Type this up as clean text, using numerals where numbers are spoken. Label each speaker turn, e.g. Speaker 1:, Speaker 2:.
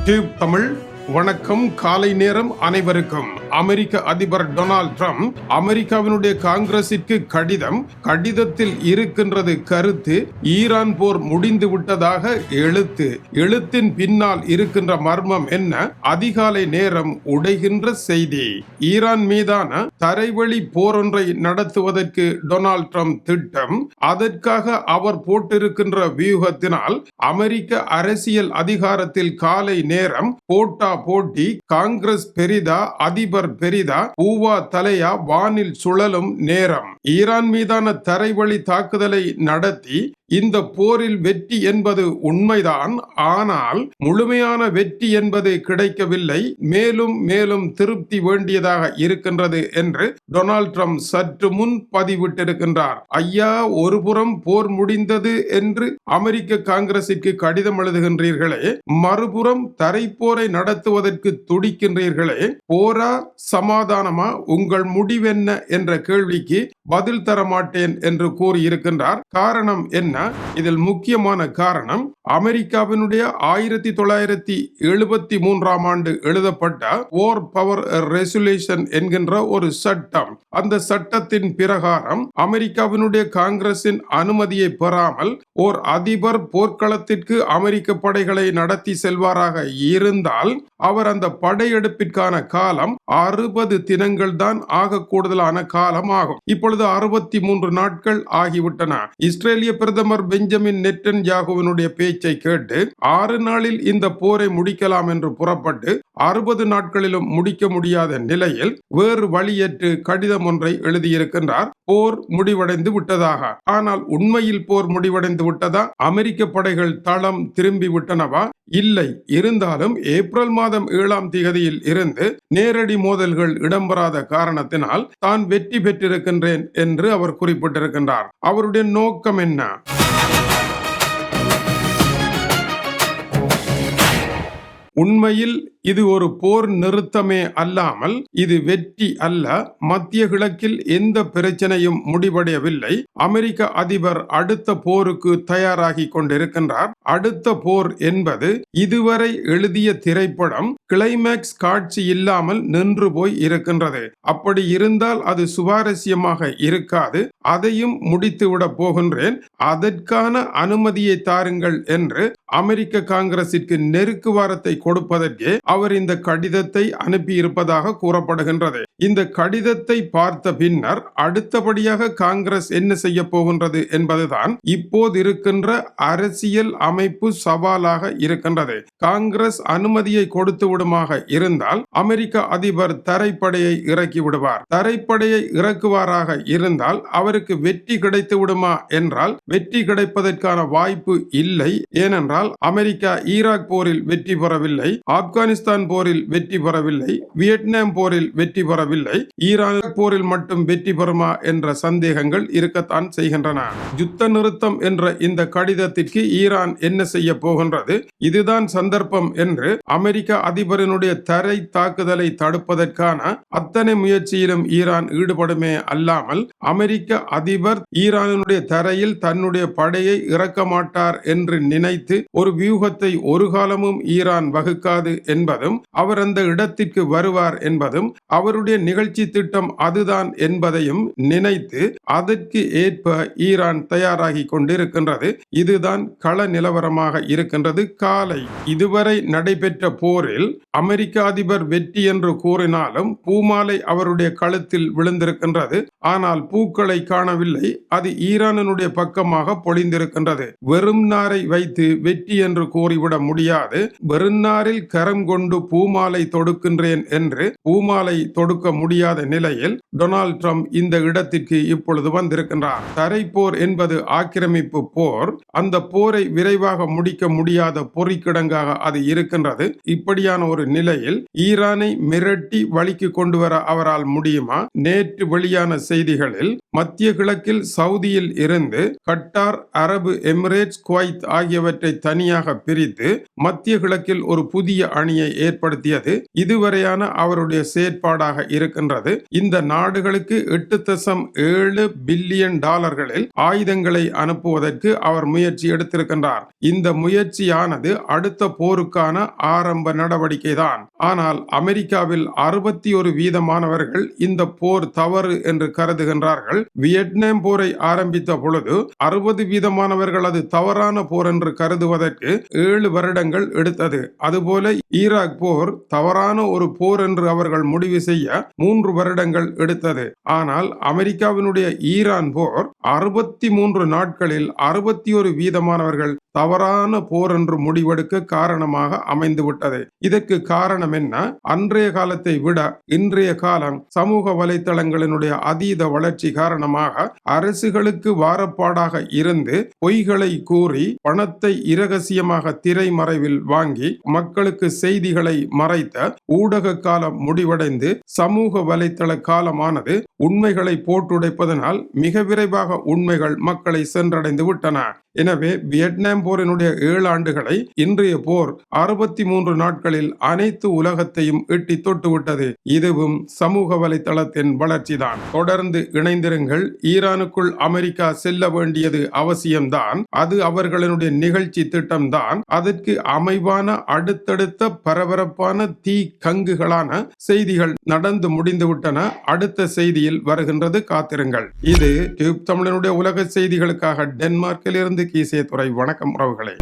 Speaker 1: Tube Tamil வணக்கம். காலை நேரம் அனைவருக்கும். அமெரிக்க அதிபர் டொனால்ட் ட்ரம்ப் அமெரிக்காவினுடைய காங்கிரசிற்கு கடிதத்தில் இருக்கின்றது கருத்து. ஈரான் போர் முடிந்து விட்டதாக எழுத்தின் பின்னால் இருக்கின்ற மர்மம் என்ன? அதிகாலை நேரம் உடைகின்ற செய்தி. ஈரான் மீதான தரைவழி போரொன்றை நடத்துவதற்கு டொனால்ட் ட்ரம்ப் திட்டம். அதற்காக அவர் போட்டிருக்கின்ற வியூகத்தினால் அமெரிக்க அரசியல் அதிகாரத்தில் காலை நேரம் போட்டி. காங்கிரஸ் பெரிதா, அதிபர் பெரிதா, பூவா தலையா வானில் சுழலும் நேரம். ஈரான் மீதான தரைவழி தாக்குதலை நடத்தி இந்த போரில் வெற்றி என்பது உண்மைதான். ஆனால் முழுமையான வெற்றி என்பது கிடைக்கவில்லை. மேலும் திருப்தி வேண்டியதாக இருக்கின்றது என்று டொனால்ட் ட்ரம்ப் சற்று முன் பதிவிட்டிருக்கின்றார். ஐயா, ஒருபுறம் போர் முடிந்தது என்று அமெரிக்க காங்கிரசிற்கு கடிதம் எழுதுகின்றீர்களே, மறுபுறம் தரைப்போரை நடத்துவதற்கு துடிக்கின்றீர்களே, போரா சமாதானமா? உங்கள் முடிவென்ன என்ற கேள்விக்கு பதில் தர மாட்டேன் என்று கூறியிருக்கின்றார். காரணம் என்ன? இதில் முக்கியமான காரணம், அமெரிக்காவினுடைய 1973 ஆண்டு எழுதப்பட்ட வார் பவர் ரெசல்யூஷன் என்கின்ற ஒரு சட்டம். அந்த சட்டத்தின் பிரகாரம் அமெரிக்காவினுடைய காங்கிரசின் அனுமதியை பெறாமல் ஓர் அதிபர் போர்க்களத்திற்கு அமெரிக்க படைகளை நடத்தி செல்வாராக இருந்தால் அவர் அந்த படையெடுப்பிற்கான காலம் 60 தினங்கள் தான் ஆக கூடுதலான காலம் ஆகும். இப்பொழுது 63 நாட்கள் ஆகிவிட்டன. இஸ்ரேலிய பிரதமர் பெஞ்சமின் நெட்டன்யாகுவினுடைய பேச்சை கேட்டு 6 நாளில் இந்த போரை முடிக்கலாம் என்று புறப்பட்டு 60 நாட்களிலும் முடிக்க முடியாத நிலையில் வேறு வழியற்று கடிதம் ஒன்றை எழுதியிருக்கின்றார். போர் முடிவடைந்து விட்டதாக. ஆனால் உண்மையில் போர் முடிவடைந்து விட்டதா? அமெரிக்க படைகள் தளம் திரும்பி விட்டனவா? இல்லை. இருந்தாலும் ஏப்ரல் மாதம் 7ஆம் தேதியில் இருந்து நேரடி மோதல்கள் இடம்பெறாத காரணத்தினால் தான் வெற்றி பெற்றிருக்கின்றேன் என்று அவர் குறிப்பிட்டிருக்கின்றார். அவருடைய நோக்கம் என்ன? உண்மையில் இது ஒரு போர் நிறுத்தமே அல்லாமல் இது வெற்றி அல்ல. மத்திய கிழக்கில் எந்த பிரச்சனையும் முடிவடையவில்லை. அமெரிக்க அதிபர் அடுத்த போருக்கு தயாராகி கொண்டிருக்கின்றார். அடுத்த போர் என்பது இதுவரை எழுதிய திரைப்படம் கிளைமேக்ஸ் காட்சி இல்லாமல் நின்று போய் இருக்கின்றது. அப்படி இருந்தால் அது சுவாரஸ்யமாக இருக்காது. அதையும் முடித்துவிட போகின்றேன். அதற்கான அனுமதியை தாருங்கள் என்று அமெரிக்க காங்கிரசிற்கு நெருக்குவாரத்தை கொடுப்பதற்கே அவர் இந்த கடிதத்தை அனுப்பியிருப்பதாக கூறப்படுகின்றது. இந்த கடிதத்தை பார்த்த பின்னர் அடுத்தபடியாக காங்கிரஸ் என்ன செய்ய போகின்றது என்பதுதான் இப்போது இருக்கின்ற அரசியல் அமைப்பு சவாலாக இருக்கின்றது. காங்கிரஸ் அனுமதியை கொடுத்து விடுமாக இருந்தால் அமெரிக்க அதிபர் தரைப்படையை இறக்கி விடுவார். தரைப்படையை இறக்குவாராக இருந்தால் அவருக்கு வெற்றி கிடைத்து விடுமா என்றால் வெற்றி கிடைப்பதற்கான வாய்ப்பு இல்லை. ஏனென்றால் அமெரிக்கா ஈராக் போரில் வெற்றி பெறவில்லை, ஆப்கானிஸ்தான் போரில் வெற்றி பெறவில்லை, வியட்நாம் போரில் வெற்றி பெறவில்லை. ஈரான் போரில் மட்டும் வெற்றி பெறுமா என்ற சந்தேகங்கள் இருக்கத்தான் செய்கின்றன. யுத்த நிறுத்தம் என்ற இந்த கடிதத்திற்கு ஈரான் என்ன செய்ய போகின்றது? இதுதான் சந்தர்ப்பம் என்று அமெரிக்க அதிபரினுடைய தரை தாக்குதலை தடுப்பதற்கான அத்தனை முயற்சியிலும் ஈரான் ஈடுபடுமே அல்லாமல் அமெரிக்க அதிபர் ஈரானுடைய தரையில் தன்னுடைய படையை இறக்க மாட்டார் என்று நினைத்து ஒரு வியூகத்தை ஒரு காலமும் ஈரான் வகுக்காது என்பதும், அவர் அந்த இடத்திற்கு வருவார் என்பதும், அவருடைய நிகழ்ச்சி திட்டம் அதுதான் என்பதையும் நினைத்து அதற்கு ஏற்ப ஈரான் தயாராகி கொண்டிருக்கின்றது. இதுதான் கள நிலவரமாக இருக்கின்றது. காலை இதுவரை நடைபெற்ற போரில் அமெரிக்க அதிபர் வெற்றி என்று கூறினாலும் பூமாலை அவருடைய கழுத்தில் விழுந்திருக்கின்றது. ஆனால் பூக்களை காணவில்லை. அது ஈரானுடைய பக்கமாக பொழிந்திருக்கின்றது. வெறும் நாரை வைத்து வெற்றி என்று கூறிவிட முடியாது. வெறுநாரில் கரம் கொண்டு பூமாலை தொடுக்கின்றேன் என்று பூமாலை தொடுக்க முடியாத நிலையில் டொனால்ட் ட்ரம்ப் இந்த இடத்திற்கு இப்பொழுது வந்திருக்கின்றார். தரைப்போர் என்பது ஆக்கிரமிப்பு போர். அந்த போரை விரைவாக முடிக்க முடியாத பொறிக்கிடங்காக அது இருக்கின்றது. இப்படியான ஒரு நிலையில் ஈரானை மிரட்டி வழிக்கு கொண்டு வர அவரால் முடியுமா? நேற்று வெளியான செய்திகளில் மத்திய கிழக்கில் சவுதியில் இருந்து கட்டார், அரபு எமிரேட்ஸ், குவைத் ஆகியவற்றை தனியாக பிரித்து மத்திய கிழக்கில் ஒரு புதிய அணியை ஏற்படுத்தியது இதுவரையான அவருடைய செயற்பாடாக இருக்கின்றது. இந்த நாடுகளுக்கு 8.7 பில்லியன் டாலர்களில் ஆயுதங்களை அனுப்புவதற்கு அவர் முயற்சி எடுத்திருக்கின்றார். இந்த முயற்சியானது அடுத்த போருக்கான ஆரம்ப நடவடிக்கை தான். ஆனால் அமெரிக்காவில் 61% இந்த போர் தவறு என்று கருதுகின்றார்கள். வியட்நாம் போரை ஆரம்பித்த பொழுது 60% அது தவறான போர் என்று கருதுவதற்கு 7 வருடங்கள் எடுத்தது. அதுபோல ஈராக் போர் தவறான ஒரு போர் என்று அவர்கள் முடிவு செய்ய 3 வருடங்கள் எடுத்தது. ஆனால் அமெரிக்காவினுடைய ஈரான் போர் 63 நாட்களில் 61% தவறான போர் என்று முடிவெடுக்க காரணமாக அமைந்துவிட்டது. இதற்கு காரணம் என்ன? அன்றைய காலத்தை விட இன்றைய காலம் சமூக வலைத்தளங்களினுடைய அதீத வளர்ச்சி காரணமாக அரசுகளுக்கு வாரப்பாடாக இருந்து பொய்களை கூறி பணத்தை இரகசியமாக திரைமறைவில் வாங்கி மக்களுக்கு செய்திகளை மறைத்த ஊடக காலம் முடிவடைந்து சமூக வலைத்தள காலமானது உண்மைகளை போட்டுடைப்பதனால் மிக விரைவாக உண்மைகள் மக்களை சென்றடைந்து விட்டன. எனவே வியட்நாம் போரினுடைய 7 ஆண்டுகளை இன்றைய போர் 63 நாட்களில் அனைத்து உலகத்தையும் எட்டி தொட்டுவிட்டது. இதுவும் சமூக வலைத்தளத்தின் வளர்ச்சிதான். தொடர்ந்து இணைந்திருங்கள். ஈரானுக்குள் அமெரிக்கா செல்ல வேண்டியது அவசியம்தான். அது அவர்களுடைய நிகழ்ச்சி திட்டம்தான். அதற்கு அமைவான அடுத்தடுத்த பரபரப்பான தீ கங்குகளான செய்திகள் நடந்து முடிந்துவிட்டன. அடுத்த செய்தியில் வருகின்றது, காத்திருங்கள். இது டியூப் தமிழனுடைய உலக செய்திகளுக்காக டென்மார்க்கில் இருந்து கீசே துறை. வணக்கம் உறவுகளே.